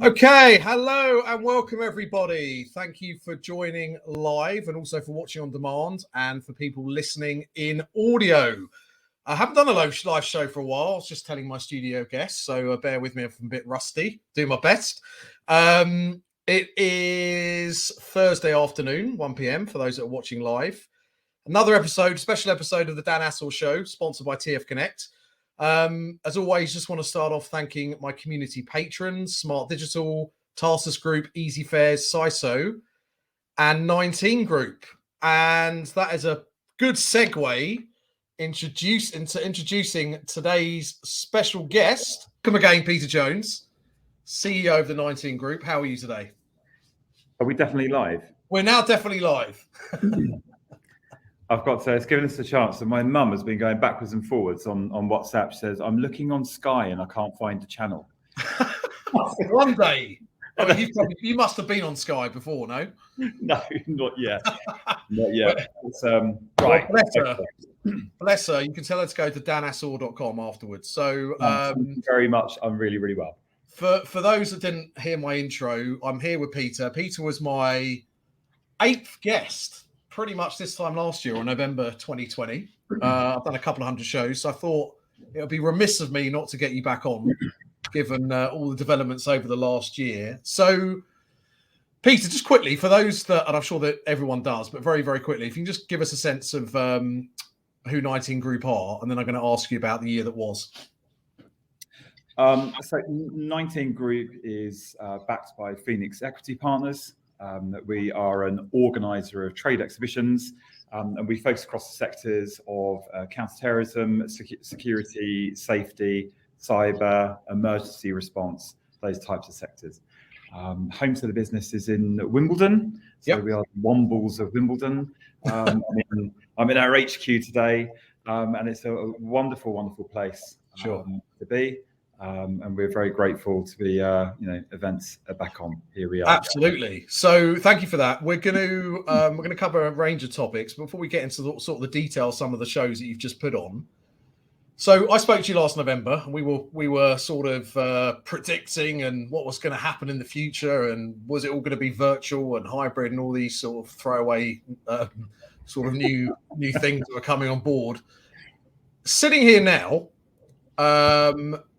Okay, hello and welcome everybody. Thank you for joining live and also for watching on demand and for people listening in audio. I haven't done a live show for a while. I was just telling my studio guests, so bear with me if I'm a bit rusty. Do my best. It is Thursday afternoon, 1 p.m. for those that are watching live. Another special episode of the Dan Assel Show, sponsored by TF Connect. As always, just want to start off thanking my community patrons, Smart Digital, Tarsus Group, Easy Fares, CISO, and 19 Group. And that is a good segue into introducing today's special guest. Come again, Peter Jones, CEO of the 19 Group. How are you today? Are we definitely live? We're now definitely live. I've got to, it's given us a chance. So my mum has been going backwards and forwards on WhatsApp. She says, I'm looking on Sky and I can't find the channel. One day. I mean, you must have been on Sky before, no? No, not yet. Not yet. It's, right. Well, bless her. You can tell her to go to danassor.com afterwards. So thank you very much. I'm really, really well. For those that didn't hear my intro, I'm here with Peter. Peter was my 8th guest pretty much this time last year, or November 2020. I've done a couple of hundred shows, so I thought it would be remiss of me not to get you back on, given all the developments over the last year. So, Peter, just quickly, for those that, and I'm sure that everyone does, but very, very quickly, if you can just give us a sense of who 19 Group are, and then I'm going to ask you about the year that was. So 19 Group is backed by Phoenix Equity Partners. We are an organizer of trade exhibitions, and we focus across the sectors of counterterrorism, security, safety, cyber, emergency response, those types of sectors. Home to the business is in Wimbledon, so we are the Wombles of Wimbledon. I'm in our HQ today, and it's a wonderful, wonderful place to be. And we're very grateful to be, events are back on. Here we are. Absolutely. So thank you for that. We're going to cover a range of topics. But before we get into sort of the details, some of the shows that you've just put on. So I spoke to you last November, and we were sort of predicting and what was going to happen in the future, and was it all going to be virtual and hybrid and all these sort of throwaway sort of new things that were coming on board. Sitting here now.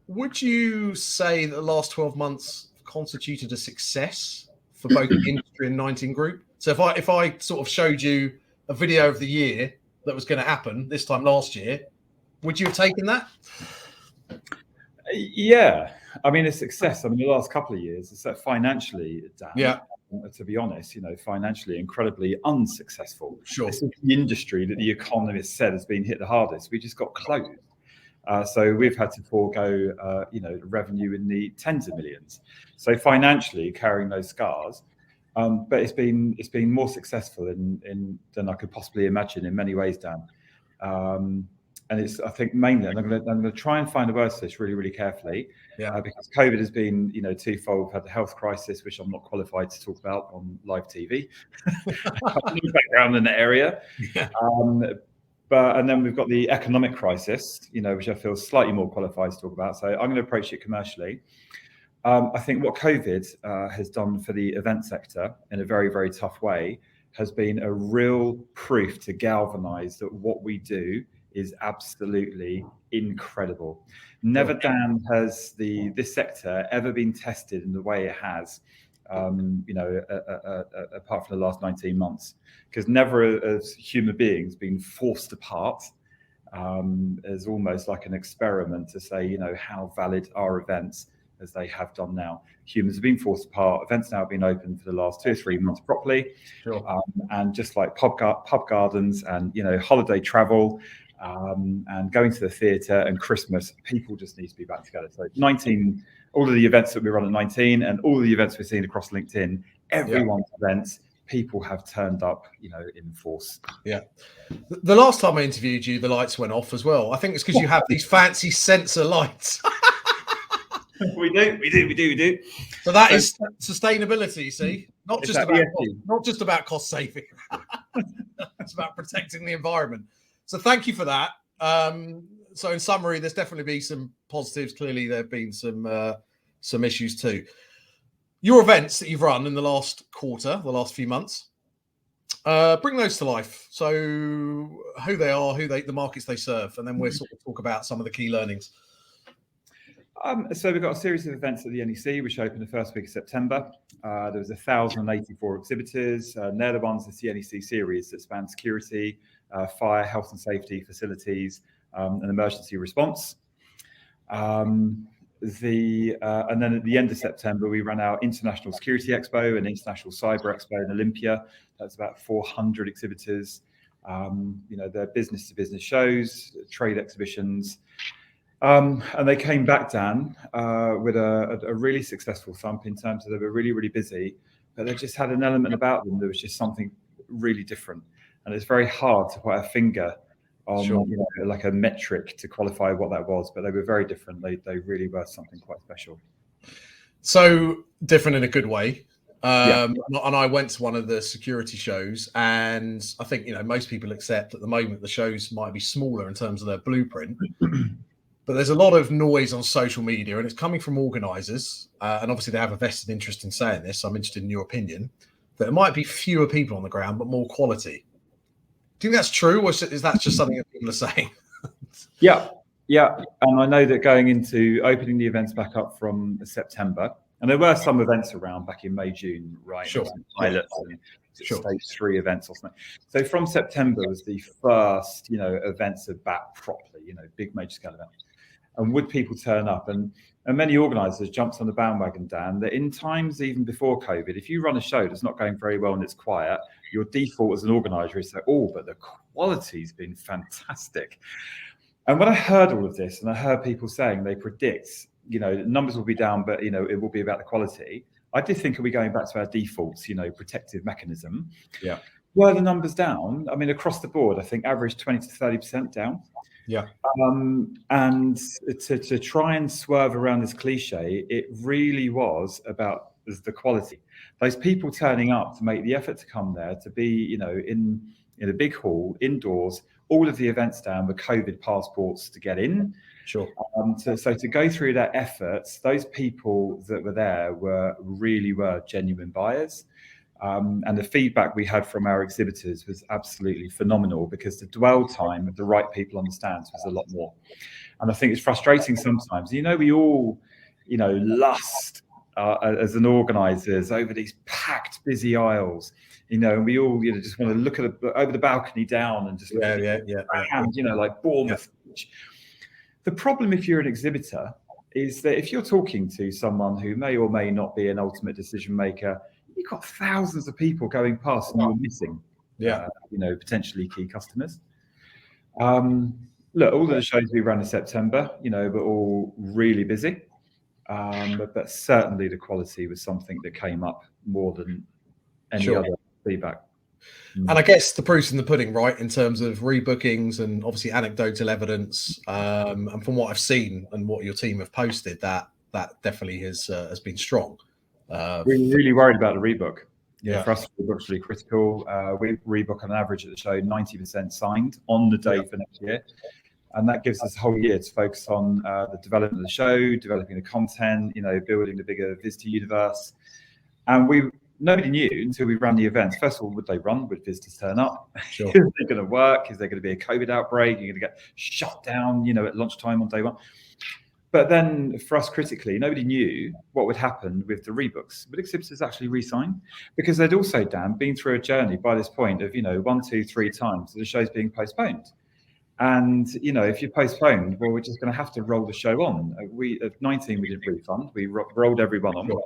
Would you say that the last 12 months constituted a success for both the industry and 19 Group? So if I sort of showed you a video of the year that was going to happen this time last year, would you have taken that? Yeah. I mean, a success. I mean, the last couple of years, it's financially, Dan, to be honest, financially incredibly unsuccessful. Sure. This is the industry that the economists said has been hit the hardest. We just got closed. So we've had to forego, revenue in the tens of millions. So financially carrying those scars, but it's been more successful than I could possibly imagine in many ways, Dan. And it's, I think, mainly, and I'm going to try and find a word for this really, really carefully, because COVID has been, twofold. We've had the health crisis, which I'm not qualified to talk about on live TV. No background in the area. Yeah. And then we've got the economic crisis, which I feel slightly more qualified to talk about. So I'm going to approach it commercially. I think what COVID has done for the event sector in a very, very tough way has been a real proof to galvanize that what we do is absolutely incredible. Never, Dan, has this sector ever been tested in the way it has. Apart from the last 19 months, because never as human beings been forced apart as almost like an experiment to say, how valid are events as they have done now. Humans have been forced apart. Events now have been open for the last 2 or 3 months properly. Sure. And just like pub gardens and, holiday travel and going to the theatre and Christmas, people just need to be back together. So 19, all of the events that we run at 19 and all of the events we're seeing across LinkedIn, everyone's events, people have turned up, in force. Yeah. The last time I interviewed you, the lights went off as well. I think it's because you have these fancy sensor lights. We do. So that is sustainability, see? Not just about cost saving. It's about protecting the environment. So thank you for that. So in summary, there's definitely been some positives. Clearly, there have been some issues too. Your events that you've run in the last quarter, the last few months, bring those to life. So who they are, the markets they serve, and then we'll sort of talk about some of the key learnings. So we've got a series of events at the NEC, which opened the first week of September. There was 1,084 exhibitors. They're the ones, it's the NEC series that span security, fire, health and safety, facilities, and emergency response. And then at the end of September, we ran our International Security Expo and International Cyber Expo in Olympia. That's about 400 exhibitors. They're business-to-business shows, trade exhibitions. And they came back, Dan, with a really successful thump in terms of they were really, really busy, but they just had an element about them that was just something really different. And it's very hard to put a finger on like a metric to qualify what that was, but they were very different. They really were something quite special. So different in a good way. And I went to one of the security shows, and I think most people accept at the moment the shows might be smaller in terms of their blueprint. But there's a lot of noise on social media, and it's coming from organisers, and obviously they have a vested interest in saying this. So I'm interested in your opinion, that there might be fewer people on the ground, but more quality. Do you think that's true, or is that just something that people are saying? Yeah. And I know that going into opening the events back up from September, and there were some events around back in May, June, right? Sure. Pilots and stage 3 events or something. So from September was the first, events are back properly, big major scale events. And would people turn up? And many organisers jumped on the bandwagon, Dan, that in times even before COVID, if you run a show that's not going very well and it's quiet, your default as an organiser is to say, but the quality's been fantastic. And when I heard all of this, and I heard people saying they predict, numbers will be down, but, it will be about the quality, I did think, are we going back to our defaults, protective mechanism? Yeah. Were the numbers down? I mean, across the board, I think average 20 to 30% down. Yeah. And to try and swerve around this cliche, it really was about the quality. Those people turning up to make the effort to come there, to be, in a big hall, indoors, all of the events down with COVID passports to get in. Sure. So to go through that efforts, those people that were there were genuine buyers. And the feedback we had from our exhibitors was absolutely phenomenal, because the dwell time of the right people on the stands was a lot more. And I think it's frustrating sometimes. We all, lust as an organisers over these packed, busy aisles. And we all, just want to look at over the balcony down and just like Bournemouth. Yeah. The problem if you're an exhibitor is that if you're talking to someone who may or may not be an ultimate decision maker, you've got thousands of people going past and you're missing, potentially key customers. Look, all of the shows we ran in September, were all really busy. But certainly the quality was something that came up more than any other feedback. And I guess the proof's in the pudding, right, in terms of rebookings and obviously anecdotal evidence. And from what I've seen and what your team have posted, that definitely has been strong. We're really worried about the rebook. Yeah. For us, rebook's really critical. We rebook on average at the show 90% signed on the day for next year. And that gives us a whole year to focus on the development of the show, developing the content, building the bigger visitor universe. And nobody knew until we ran the events. First of all, would they run? Would visitors turn up? Sure. Is it going to work? Is there going to be a COVID outbreak? You're going to get shut down, at lunchtime on day one. But then for us critically, nobody knew what would happen with the rebooks. Would exhibitors actually re-sign? Because they'd also, Dan, been through a journey by this point of, 1, 2, 3 times the show's being postponed. And, if you're postponed, well, we're just going to have to roll the show on. At 19, we didn't refund. We rolled everyone on. Sure.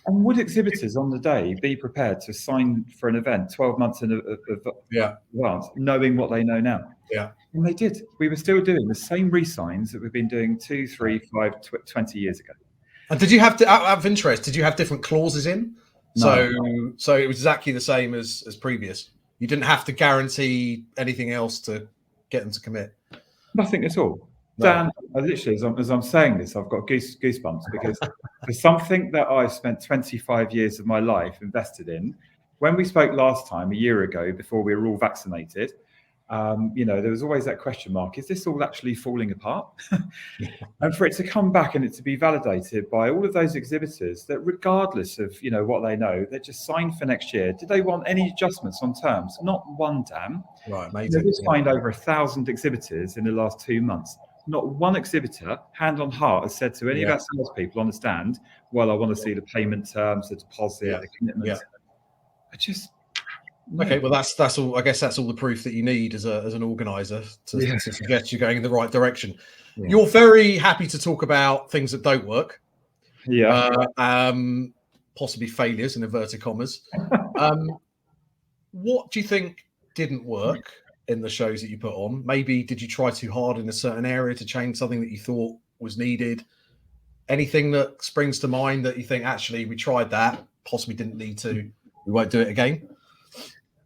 And would exhibitors on the day be prepared to sign for an event 12 months in advance, knowing what they know now? Yeah. And they did. We were still doing the same re-signs that we've been doing 2, 3, 5, 20 years ago. And did you have to, out of interest, did you have different clauses in? No. So it was exactly the same as previous. You didn't have to guarantee anything else to get them to commit. Nothing at all. No. Dan, literally, as I'm saying this, I've got goosebumps because for something that I've spent 25 years of my life invested in, when we spoke last time, a year ago, before we were all vaccinated, There was always that question mark: is this all actually falling apart? And for it to come back and it to be validated by all of those exhibitors that, regardless of what they know, they're just signed for next year. Did they want any adjustments on terms? Not one damn. Right, amazing. We've signed over 1,000 exhibitors in the last 2 months. Not one exhibitor, hand on heart, has said to any of our salespeople on the stand, "Well, I want to see the payment terms, the deposit, the commitment." Okay, well that's all. I guess that's all the proof that you need as an organizer to suggest you're going in the right direction. Yeah. You're very happy to talk about things that don't work. Yeah. Possibly failures in inverted commas. What do you think didn't work in the shows that you put on? Maybe did you try too hard in a certain area to change something that you thought was needed? Anything that springs to mind that you think, actually, we tried that, possibly didn't need to, we won't do it again?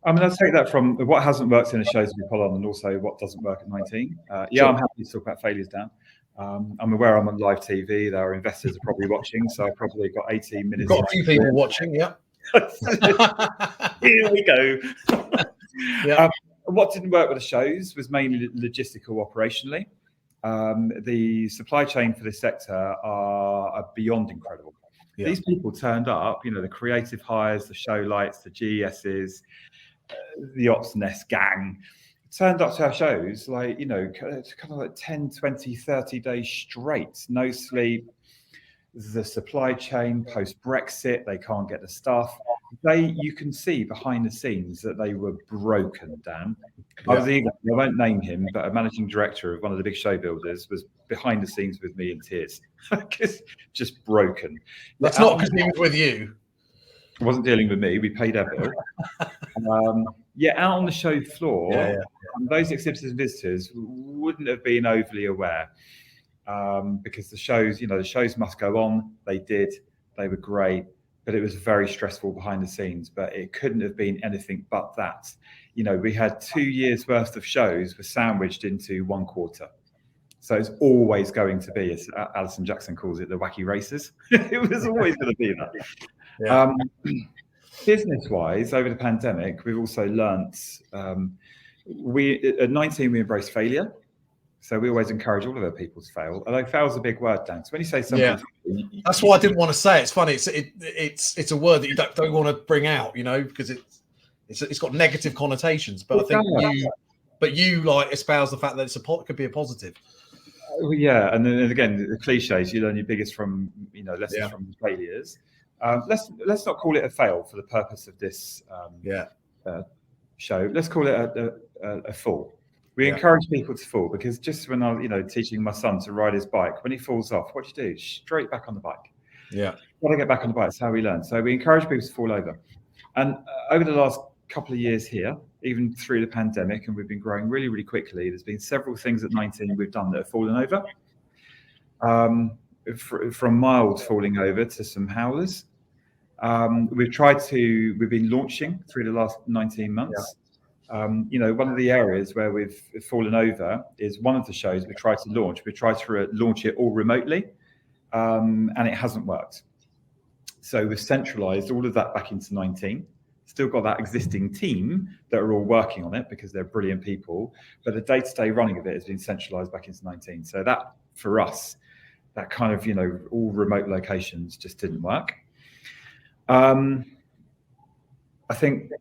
I mean, I'll take that from what hasn't worked in the shows we put on, and also what doesn't work at 19. Sure. I'm happy to talk about failures, Dan. I'm aware I'm on live TV. Our investors are probably watching, so I've probably got 18 minutes. Got a few people watching, yeah. Here we go. What didn't work with the shows was mainly logistical, operationally. The supply chain for this sector are beyond incredible. Yeah. These people turned up, the creative hires, the show lights, the GESs, the Ops Nest gang, turned up to our shows like, kind of like 10, 20, 30 days straight, no sleep. The supply chain post-Brexit, they can't get the stuff. You can see behind the scenes that they were broken, Dan. I won't name him, but a managing director of one of the big show builders was behind the scenes with me in tears. Just broken. That's not because he was with you. It wasn't dealing with me. We paid our bill. Out on the show floor, those exhibitors and visitors wouldn't have been overly aware. Because the shows must go on. They did. They were great, but it was very stressful behind the scenes. But it couldn't have been anything but that. We had 2 years worth of shows were sandwiched into 1 quarter. So it's always going to be, as Alison Jackson calls it, the wacky races. It was always going to be that. Yeah. Business-wise, over the pandemic, we've also learnt. At 19 we embraced failure. So we always encourage all of our people to fail. Although fail is a big word, Dan. So when you say something, that's why I didn't want to say it. It's funny. It's a word that you don't want to bring out, because it's got negative connotations. But I think you like espouse the fact that it could be a positive. And then again, the cliches. You learn your biggest from lessons from failures. Let's not call it a fail for the purpose of this show. Let's call it a fall. We encourage people to fall, because just when I was, teaching my son to ride his bike, when he falls off, what do you do? Straight back on the bike. Yeah. Got to get back on the bike. That's how we learn. So we encourage people to fall over. And over the last couple of years here, even through the pandemic, and we've been growing really, really quickly, there's been several things at 19 we've done that have fallen over. From mild falling over to some howlers. We've been launching through the last 19 months. One of the areas where we've fallen over is one of the shows we tried to launch. We tried to launch it all remotely, and it hasn't worked. So we've centralized all of that back into 19. Still got that existing team that are all working on it because they're brilliant people, but the day-to-day running of it has been centralized back into 19. So that, for us, that kind of, all remote locations just didn't work. I think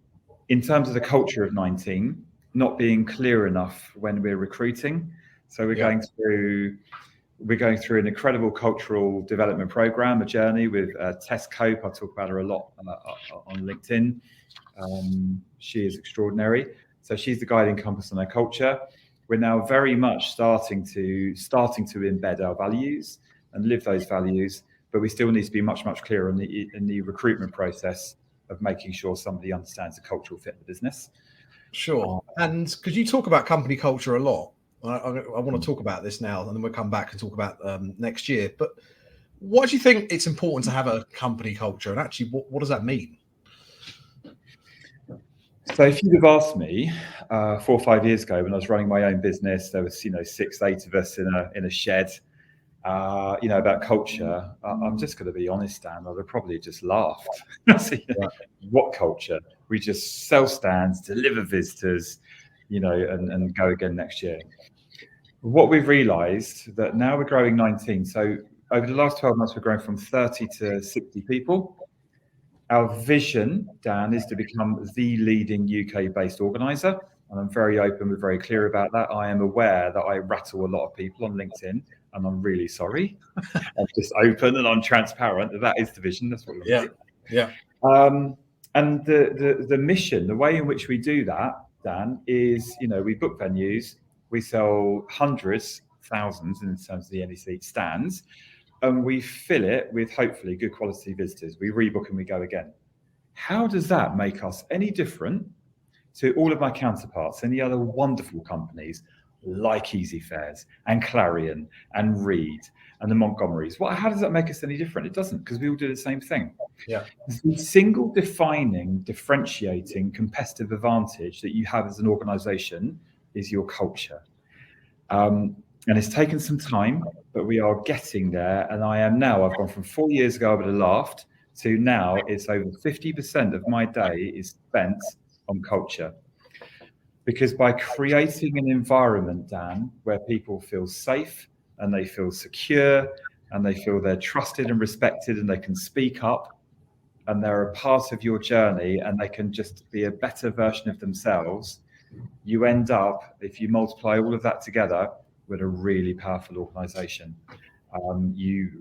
in terms of the culture of 19, not being clear enough when we're recruiting. So we're going through an incredible cultural development program, a journey with Tess Cope. I talk about her a lot on LinkedIn. She is extraordinary. So she's the guiding compass on our culture. We're now very much starting to embed our values and live those values, but we still need to be much, much clearer in the recruitment process of making sure somebody understands the cultural fit of the business. Sure. And because you talk about company culture a lot, I want to talk about this now, and then we'll come back and talk about next year. But why do you think it's important to have a company culture? And actually, what does that mean? So if you'd have asked me 4 or 5 years ago when I was running my own business, there was 6, 8 of us in a shed, about culture. I'm just going to be honest, Dan. I'd have probably just laughed. What culture? We just sell stands, deliver visitors, and go again next year. What we've realized that now we're growing 19. So over the last 12 months, we're growing from 30 to 60 people. Our vision, Dan, is to become the leading UK-based organizer. And I'm very open, we're very clear about that. I am aware that I rattle a lot of people on LinkedIn, and I'm really sorry. I'm just open and I'm transparent. That is the vision. That's what we want to do. Yeah. And the mission, the way in which we do that, Dan, is, we book venues, we sell hundreds, thousands in terms of the NEC stands, and we fill it with hopefully good quality visitors. We rebook and we go again. How does that make us any different to all of my counterparts, any other wonderful companies like Easy Fares and Clarion and Reed and the Montgomerys? How does that make us any different? It doesn't, because we all do the same thing. Yeah. The single defining, differentiating competitive advantage that you have as an organization is your culture. And it's taken some time, but we are getting there. And I've gone from 4 years ago I would have laughed to now it's over 50% of my day is spent on culture. Because by creating an environment, Dan, where people feel safe and they feel secure and they feel they're trusted and respected and they can speak up and they're a part of your journey and they can just be a better version of themselves, you end up, if you multiply all of that together, with a really powerful organization. You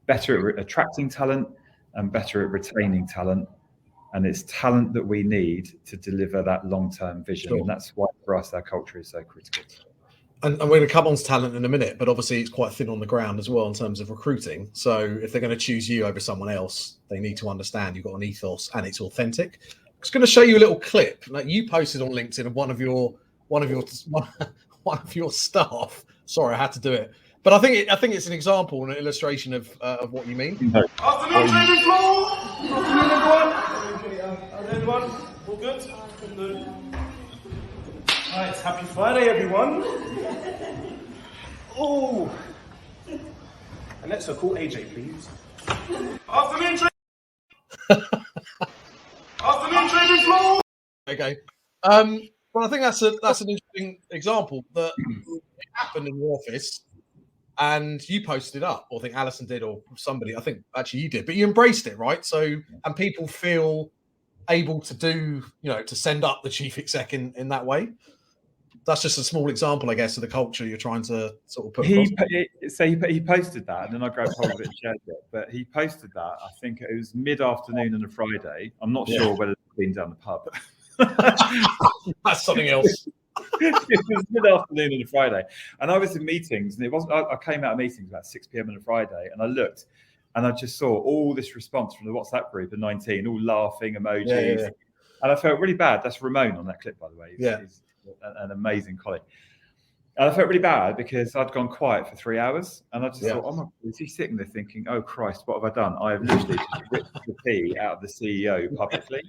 better at attracting talent and better at retaining talent. And it's talent that we need to deliver that long-term vision. Sure. And that's why for us, our culture is so critical. And we're going to come on to talent in a minute, but obviously it's quite thin on the ground as well in terms of recruiting. So if they're going to choose you over someone else, they need to understand you've got an ethos and it's authentic. I'm just going to show you a little clip that you posted on LinkedIn of one of your staff. Sorry, I had to do it, but I think it's an example and an illustration of what you mean. Afternoon, trading floor. Afternoon, everyone. How's everyone? All good? Good. Right, happy Friday, everyone. Oh, and let's call AJ, please. Afternoon, trading floor. Okay. Well, I think that's an interesting example that it happened in Warface, and you posted up, or I think Alison did, or somebody. I think actually you did, but you embraced it, right? So, and people feel able to do, to send up the chief exec in that way. That's just a small example, I guess, of the culture you're trying to sort of put across. He posted that, and then I grabbed hold of it and shared it. But he posted that, I think it was mid-afternoon on a Friday. I'm not sure whether it's been down the pub. That's something else. It was mid-afternoon on a Friday, and I was in meetings, and it wasn't. I came out of meetings about 6 p.m. on a Friday, and I looked, and I just saw all this response from the WhatsApp group of 19, all laughing emojis, and I felt really bad. That's Ramon on that clip, by the way. He's an amazing colleague. And I felt really bad because I'd gone quiet for 3 hours, and I just thought, oh my God, is he sitting there thinking, oh Christ, what have I done? I have literally just ripped the pee out of the CEO publicly.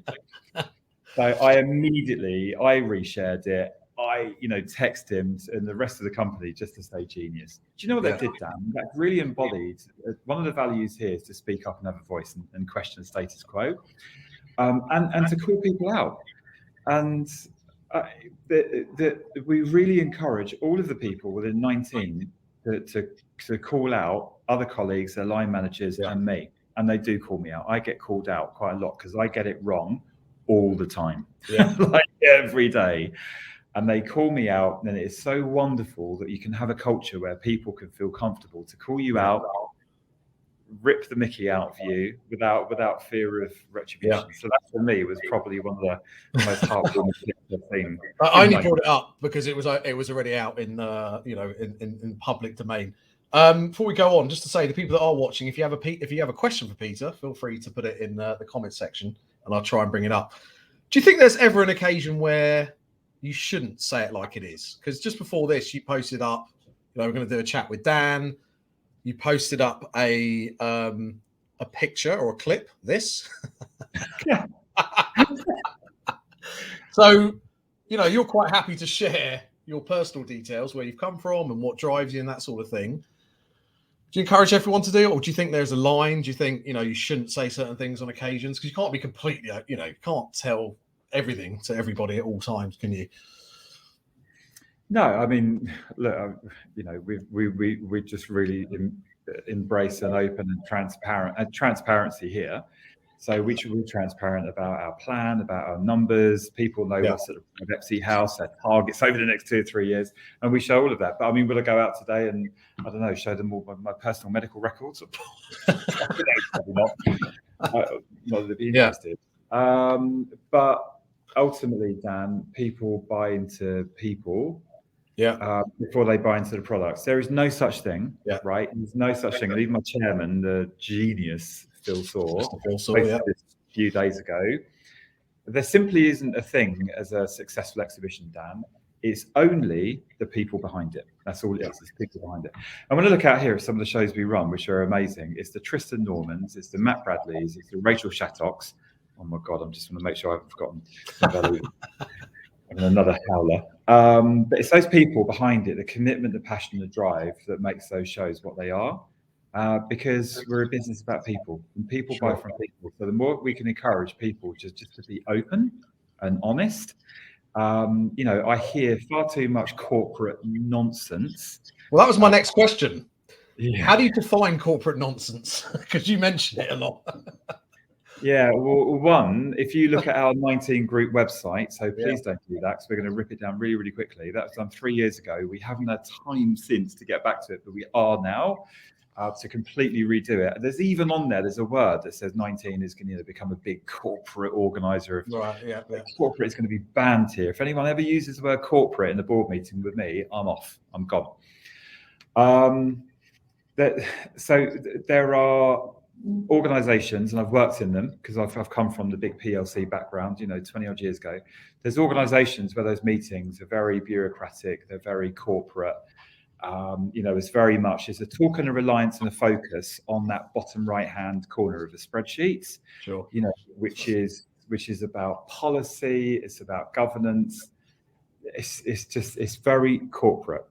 So I reshared it. I, text him and the rest of the company just to say genius. Do you know what that did, Dan? That really embodied one of the values here is to speak up and have a voice and question the status quo, and to call people out. And we really encourage all of the people within 19 to call out other colleagues, their line managers, and me. And they do call me out. I get called out quite a lot because I get it wrong all the time, like every day. And they call me out, and it is so wonderful that you can have a culture where people can feel comfortable to call you out, rip the Mickey out of you without fear of retribution. So that for me was probably one of the most heartwarming things. I only brought it up because it was already out in in public domain. Before we go on, just to say, the people that are watching, if you have a question for Peter, feel free to put it in the comment section, and I'll try and bring it up. Do you think there's ever an occasion where you shouldn't say it like it is? Because just before this, you posted up, we're going to do a chat with Dan. You posted up a picture or a clip. This. So, you're quite happy to share your personal details, where you've come from and what drives you and that sort of thing. Do you encourage everyone to do it, or do you think there's a line? Do you think, you shouldn't say certain things on occasions? Because you can't be completely, you can't tell everything to everybody at all times, can you? No, I mean, look, we just really embrace an open and transparency here. So we should be transparent about our plan, about our numbers. People know what's at the Pepsi house, their targets over the next 2 or 3 years, and we show all of that. But I mean, will I go out today and, I don't know, show them all my personal medical records? Probably not. Not that they'd be interested. But ultimately, Dan, people buy into people before they buy into the products. There is no such thing, right? There's no such thing. And even my chairman, the genius Phil Saw, a few days ago, there simply isn't a thing as a successful exhibition, Dan. It's only the people behind it. That's all it is. It's people behind it. And when I look out here at some of the shows we run, which are amazing, it's the Tristan Normans, it's the Matt Bradleys, it's the Rachel Shattocks. Oh my God, I'm just going to make sure I haven't forgotten. And another howler. But it's those people behind it, the commitment, the passion, the drive that makes those shows what they are. Because we're a business about people, and people buy from people. So the more we can encourage people just to be open and honest. I hear far too much corporate nonsense. Well, that was my next question. How do you define corporate nonsense? Because you mentioned it a lot. Yeah, well, one, if you look at our 19 group website, so please don't do that, because we're going to rip it down really, really quickly. That was done 3 years ago. We haven't had time since to get back to it, but we are now to completely redo it. There's even on there's a word that says 19 is going to become a big corporate organizer. Corporate is going to be banned here. If anyone ever uses the word corporate in the board meeting with me, I'm off. I'm gone. So there are organizations, and I've worked in them because I've come from the big PLC background, 20 odd years ago. There's organizations where those meetings are very bureaucratic, they're very corporate. It's very much, it's a talk and a reliance and a focus on that bottom right hand corner of the spreadsheet, which is about policy, it's about governance. It's very corporate.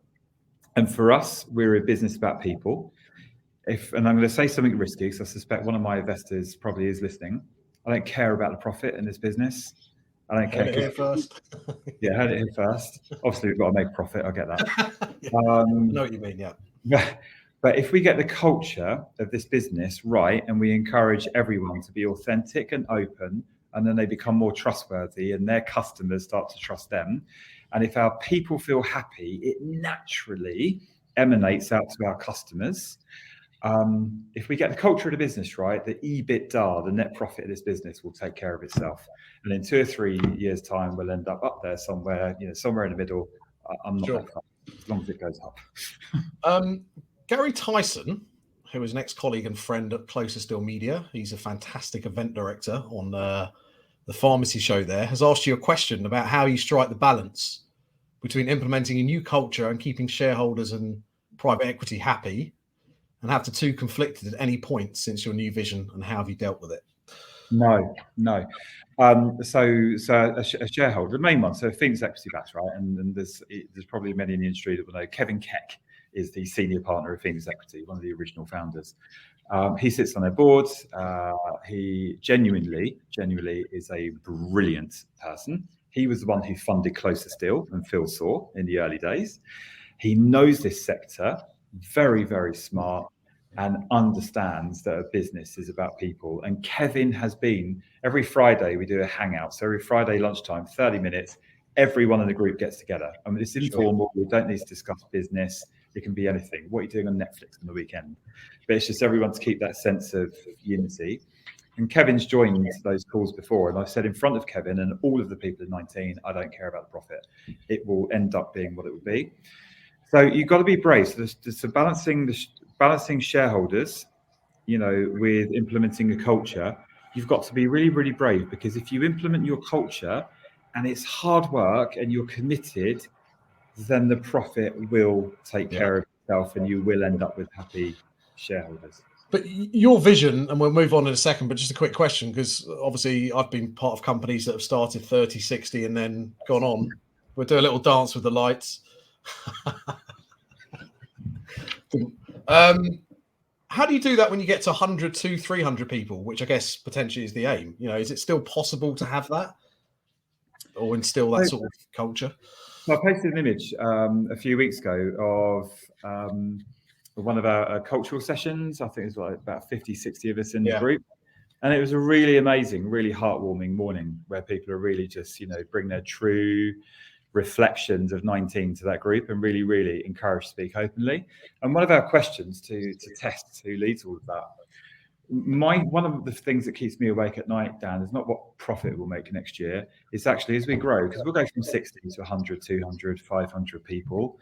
And for us, we're a business about people. And I'm going to say something risky, because I suspect one of my investors probably is listening. I don't care about the profit in this business. I don't care. Heard it here first. Heard it here first. Obviously, we've got to make profit. I get that. I know what you mean, But if we get the culture of this business right, and we encourage everyone to be authentic and open, and then they become more trustworthy, and their customers start to trust them. And if our people feel happy, it naturally emanates out to our customers. If we get the culture of the business right, the EBITDA, the net profit of this business, will take care of itself. And in 2 or 3 years' time, we'll end up there somewhere, somewhere in the middle. I'm not that far, as long as it goes up. Gary Tyson, who is an ex-colleague and friend at Closer Still Media, he's a fantastic event director on the pharmacy show there, has asked you a question about how you strike the balance between implementing a new culture and keeping shareholders and private equity happy. And have the two conflicted at any point since your new vision, and how have you dealt with it? No. So a shareholder, the main one, so Phoenix Equity Backs, right? And there's probably many in the industry that will know. Kevin Keck is the senior partner of Phoenix Equity, one of the original founders. He sits on their board. He genuinely is a brilliant person. He was the one who funded Closer Still and Phil Saw in the early days. He knows this sector, very, very smart, and understands that a business is about people. And Kevin has been, every Friday we do a hangout. So every Friday lunchtime, 30 minutes, everyone in the group gets together. I mean, it's informal. We don't need to discuss business. It can be anything. What are you doing on Netflix on the weekend? But it's just everyone to keep that sense of unity. And Kevin's joined those calls before. And I've said in front of Kevin and all of the people in 19, I don't care about the profit. It will end up being what it will be. So you've got to be brave. So there's balancing shareholders, with implementing a culture. You've got to be really, really brave, because if you implement your culture and it's hard work and you're committed, then the profit will take care of itself, and you will end up with happy shareholders. But your vision, and we'll move on in a second, but just a quick question, because obviously I've been part of companies that have started 30, 60 and then gone on. We'll do a little dance with the lights. How do you do that when you get to 100 to 300 people, which I guess potentially is the aim? Is it still possible to have that or instill that sort of culture? I posted an image a few weeks ago of one of our cultural sessions. I think it was like about 50, 60 of us in the group. And it was a really amazing, really heartwarming morning where people are really just, bring their true reflections of 19 to that group and really, really encouraged to speak openly. And one of our questions to Tess, who leads all of that, one of the things that keeps me awake at night, Dan, is not what profit we'll make next year. It's actually as we grow, because we'll go from 60 to 100, 200, 500 people.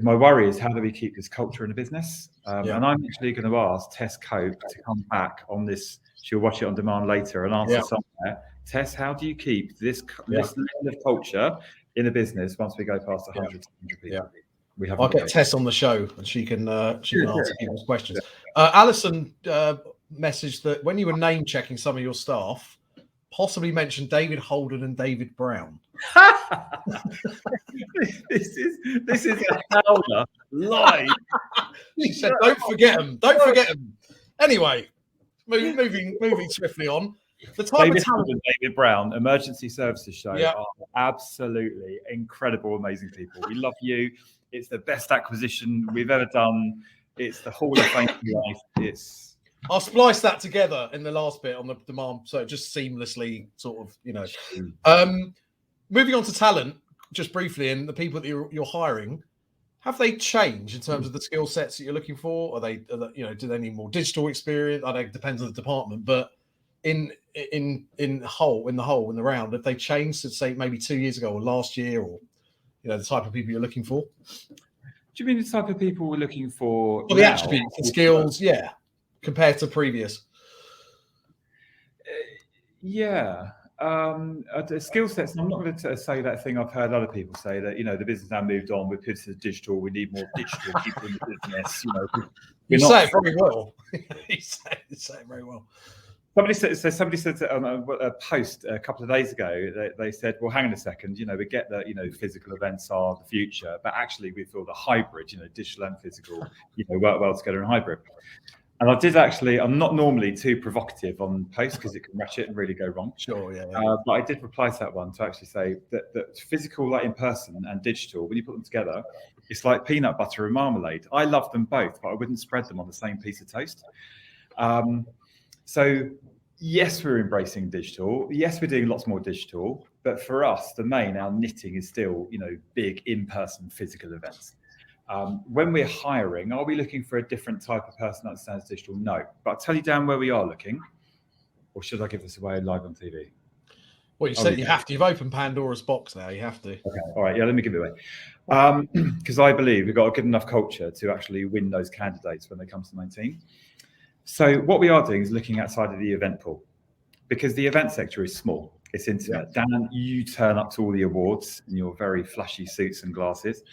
My worry is how do we keep this culture in the business? And I'm actually going to ask Tess Cope to come back on this. She'll watch it on demand later and answer somewhere. Tess, how do you keep this level of culture in a business once we go past 100 people? I'll get Tess on the show and she can answer people's questions. Alison messaged that when you were name checking some of your staff, possibly mentioned David Holden and David Brown. This is a howler live. She said, "Don't forget them. Don't forget them." Anyway, moving swiftly on. The type David of talent, and David Brown, Emergency Services Show, are absolutely incredible, amazing people. We love you. It's the best acquisition we've ever done. It's the Hall of Fame life. I'll splice that together in the last bit on the demand, so just seamlessly, sort of, moving on to talent, just briefly, and the people that you're hiring, have they changed in terms of the skill sets that you're looking for? Are they do they need more digital experience? I know it depends on the department, but in the round, have they changed since, say, maybe 2 years ago or last year, or the type of people you're looking for? Do you mean the type of people we're looking for? Well, the attributes, the skills, compared to previous. The skill sets. I'm not going to say that thing I've heard other people say that the business now moved on. We're pivoted to digital. We need more digital people in the business. You say it very well. You say it very well. Somebody said on a post a couple of days ago, they said, well, hang on a second, we get that, physical events are the future, but actually we feel the hybrid, digital and physical, work well together in hybrid. And I'm not normally too provocative on posts because it can ratchet and really go wrong. Sure, but I did reply to that one to actually say that physical, like in person, and digital, when you put them together, it's like peanut butter and marmalade. I love them both, but I wouldn't spread them on the same piece of toast. So yes, we're embracing digital. Yes, we're doing lots more digital. But for us, our knitting is still, big in-person physical events. When we're hiring, are we looking for a different type of person that understands digital? No. But I'll tell you, Dan, where we are looking. Or should I give this away live on TV? Well, you said you have to. You've opened Pandora's box now. You have to. Okay. All right. Yeah, let me give it away. Because I believe we've got a good enough culture to actually win those candidates when they come to 19. So what we are doing is looking outside of the event pool, because the event sector is small. It's intimate. Yeah. Dan, you turn up to all the awards in your very flashy suits and glasses.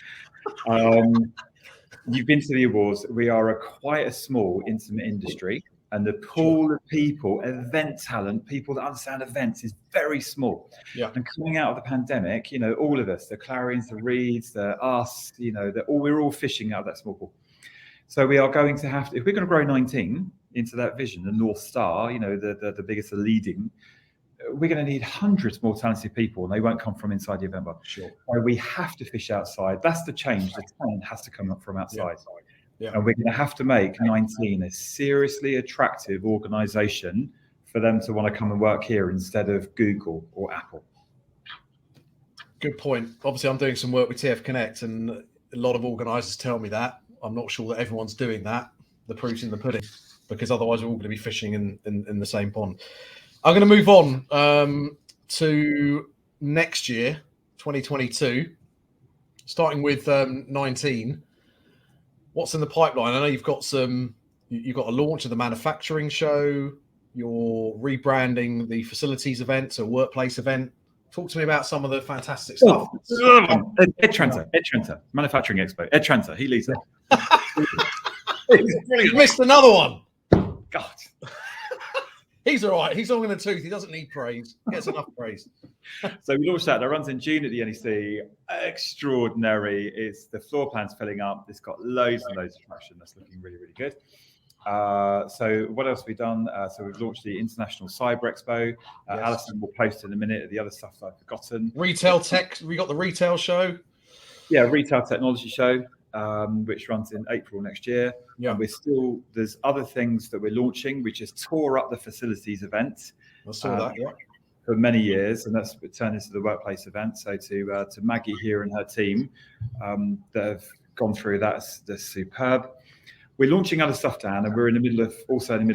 You've been to the awards. We are quite a small, intimate industry, and the pool of people, event talent, people that understand events, is very small. Yeah. And coming out of the pandemic, all of us, the Clarions, the Reeds, us, we're all fishing out of that small pool. So we are going to have to, if we're going to grow 19 into that vision, the North Star, the biggest, the leading, we're going to need hundreds more talented people, and they won't come from inside the event bar. Sure. So we have to fish outside. That's the change. The talent has to come up from outside. Yeah. And we're going to have to make 19 a seriously attractive organization for them to want to come and work here instead of Google or Apple. Good point. Obviously, I'm doing some work with TF Connect, and a lot of organizers tell me that. I'm not sure that everyone's doing that. The proof's in the pudding, because otherwise we're all going to be fishing in the same pond. I'm going to move on to next year, 2022, starting with 19. What's in the pipeline? I know you've got a launch of the manufacturing show. You're rebranding the facilities event to a workplace event. Talk to me about some of the fantastic stuff. Ed Trenter, Manufacturing Expo. Ed Trenter, he leads it. You missed another one. God. He's all right. He's long in the tooth. He doesn't need praise. He gets enough praise. So we launched that. That runs in June at the NEC. Extraordinary. The floor plan's filling up. It's got loads and loads of traction. That's looking really, really good. So what else have we done? So we've launched the International Cyber Expo. Yes. Alison will post in a minute the other stuff that I've forgotten. Retail tech. We got the retail show. Yeah, Retail Technology Show, which runs in April next year. Yeah. And there's other things that we're launching. We just tore up the facilities event. I saw that. Yeah. For many years, and that's turned into the workplace event. So to Maggie here and her team that have gone through that's superb. We're launching other stuff, Dan, and we're in the middle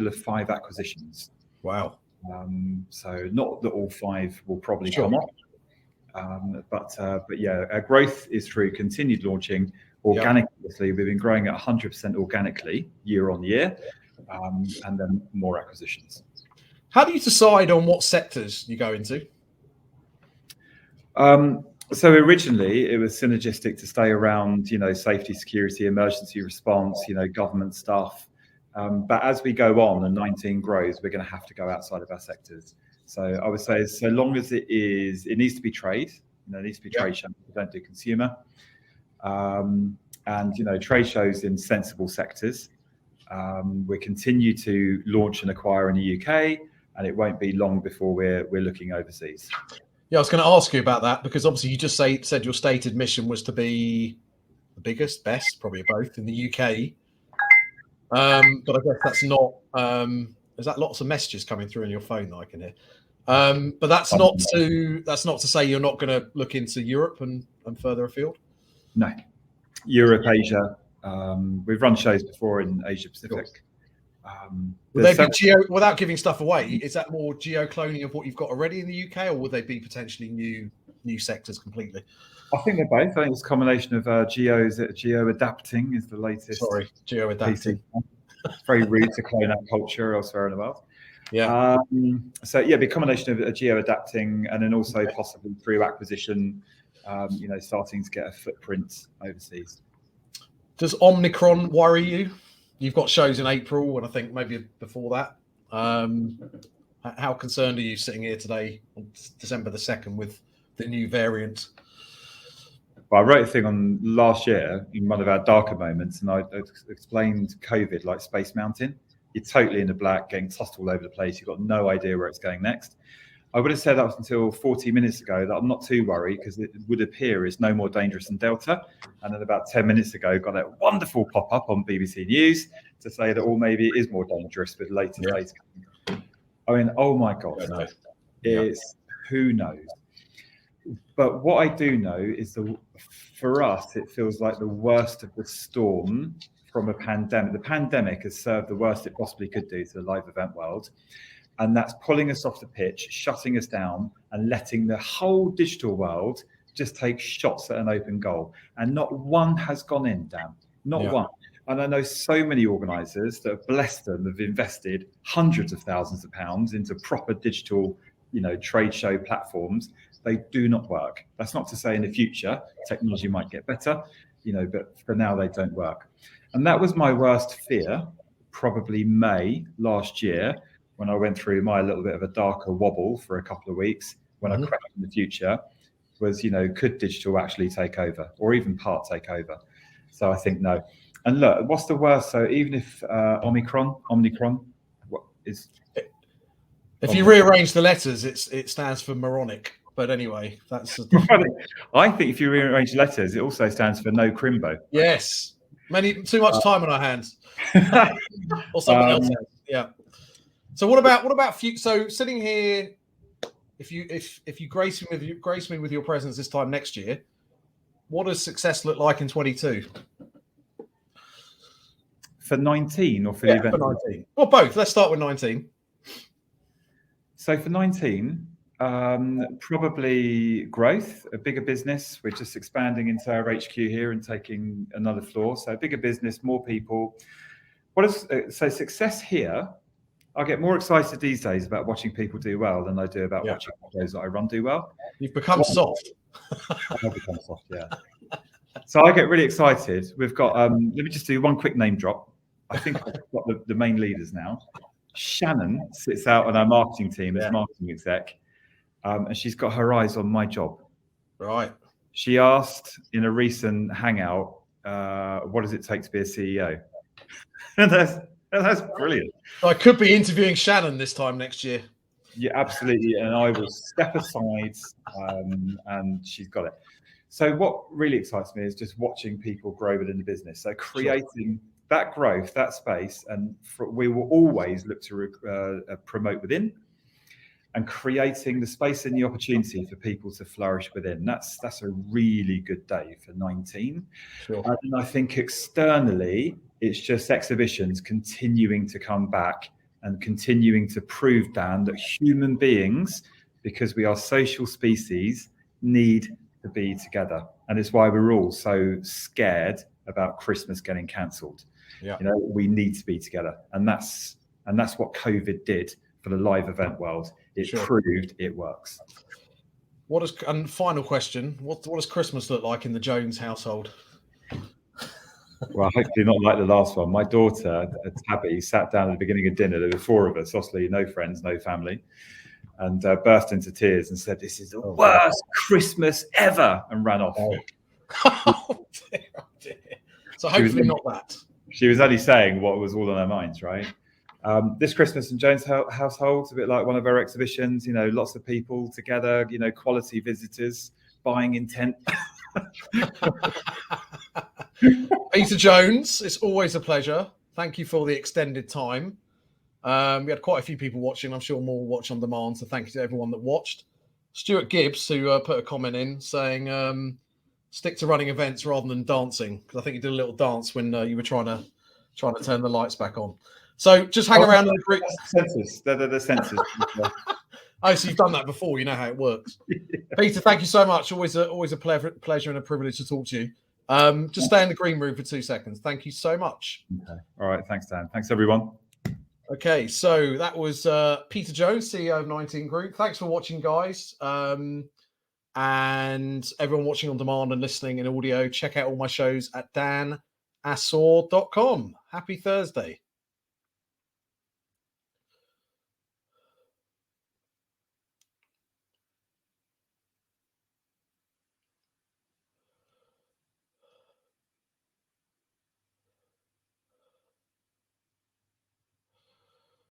of 5 acquisitions. Wow. So not that all 5 will probably Sure. come up, but yeah, our growth is through continued launching organically. We've been growing at 100% organically year on year, and then more acquisitions. How do you decide on what sectors you go into? So originally it was synergistic to stay around, safety, security, emergency response, government stuff. But as we go on and 19 grows, we're going to have to go outside of our sectors. So I would say, so long as it needs to be trade, it needs to be trade shows. We don't do consumer, and trade shows in sensible sectors. We continue to launch and acquire in the UK, and it won't be long before we're looking overseas. Yeah, I was going to ask you about that because obviously you just said your stated mission was to be the biggest, best, probably both in the UK. But I guess that's not. There's that lots of messages coming through on your phone that I can hear. But that's not to say you're not going to look into Europe and further afield. No, Europe, Asia. We've run shows before in Asia Pacific. Would they be without giving stuff away? Is that more geo-cloning of what you've got already in the UK, or would they be potentially new sectors completely? I think they're both. I think it's a combination of geo-adapting is the latest. Sorry, geo-adapting. It's very rude to clone out culture elsewhere in the world. Yeah. So yeah, be a combination of geo-adapting and then also possibly through acquisition, starting to get a footprint overseas. Does Omicron worry you? You've got shows in April, and I think maybe before that. How concerned are you sitting here today on December the 2nd with the new variant? Well, I wrote a thing on last year in one of our darker moments, and I explained COVID like Space Mountain. You're totally in the black, getting tossed all over the place. You've got no idea where it's going next. I would have said up until 40 minutes ago that I'm not too worried because it would appear it's no more dangerous than Delta. And then about 10 minutes ago, got that wonderful pop-up on BBC News to say that, maybe it is more dangerous with latest data. I mean, oh my God, who knows? But what I do know is for us, it feels like the worst of the storm from a pandemic. The pandemic has served the worst it possibly could do to the live event world. And that's pulling us off the pitch, shutting us down, and letting the whole digital world just take shots at an open goal. And not one has gone in, Dan. Not one. And I know so many organisers that have blessed them, have invested hundreds of thousands of pounds into proper digital, trade show platforms. They do not work. That's not to say in the future technology might get better, but for now they don't work. And that was my worst fear, probably May last year, when I went through my little bit of a darker wobble for a couple of weeks, when I questioned the future, was, could digital actually take over or even part take over? So I think no. And look, what's the worst? So even if Omicron, what is? If you rearrange the letters, it stands for moronic. But anyway, that's. I think if you rearrange letters, it also stands for no crimbo. Yes, too much time on our hands. Or someone else has. Yeah. So what about so sitting here, if you grace me with your presence this time next year, what does success look like in 22? For 19 or for the event? For 19. Well, both. Let's start with 19. So for 19, probably growth, a bigger business. We're just expanding into our HQ here and taking another floor. So a bigger business, more people. So success here? I get more excited these days about watching people do well than I do about watching those that I run do well. You've become soft. I've become soft, yeah. So I get really excited. We've got, let me just do one quick name drop. I think I've got the main leaders now. Shannon sits out on our marketing team as marketing exec, and she's got her eyes on my job. Right. She asked in a recent hangout, what does it take to be a CEO? And That's brilliant. I could be interviewing Shannon this time next year. Yeah, absolutely. And I will step aside, and she's got it. So what really excites me is just watching people grow within the business. So creating that growth, that space, and we will always look to promote within, and creating the space and the opportunity for people to flourish within. That's a really good day for 19. Sure. And I think externally, it's just exhibitions continuing to come back and continuing to prove, Dan, that human beings, because we are social species, need to be together. And it's why we're all so scared about Christmas getting cancelled. Yeah. You know, we need to be together. And that's what COVID did for the live event world. It proved it works. And final question, what does Christmas look like in the Jones household? Well, hopefully not like the last one. My daughter, Tabby, sat down at the beginning of dinner. There were 4 of us, obviously no friends, no family, and burst into tears and said, "This is the worst Christmas ever," and ran off. Oh, dear. So hopefully not that. She was only saying what was all on her minds, right? This Christmas in Jones' household, a bit like one of our exhibitions, you know, lots of people together, you know, quality visitors, buying intent. Peter Jones, it's always a pleasure. Thank you for the extended time. We had quite a few people watching. I'm sure more will watch on demand. So thank you to everyone that watched. Stuart Gibbs, who put a comment in saying, stick to running events rather than dancing. Because I think you did a little dance when you were trying to turn the lights back on. So just hang around in the group. Census. They're the census. Oh, so you've done that before. You know how it works. Yeah. Peter, thank you so much. Always a pleasure and a privilege to talk to you. Just stay in the green room for 2 seconds. Thank you so much. Okay. All right. Thanks, Dan. Thanks, everyone. Okay, so that was Peter Jones, CEO of 19 Group. Thanks for watching, guys. And everyone watching on demand and listening in audio, check out all my shows at danasor.com. Happy Thursday.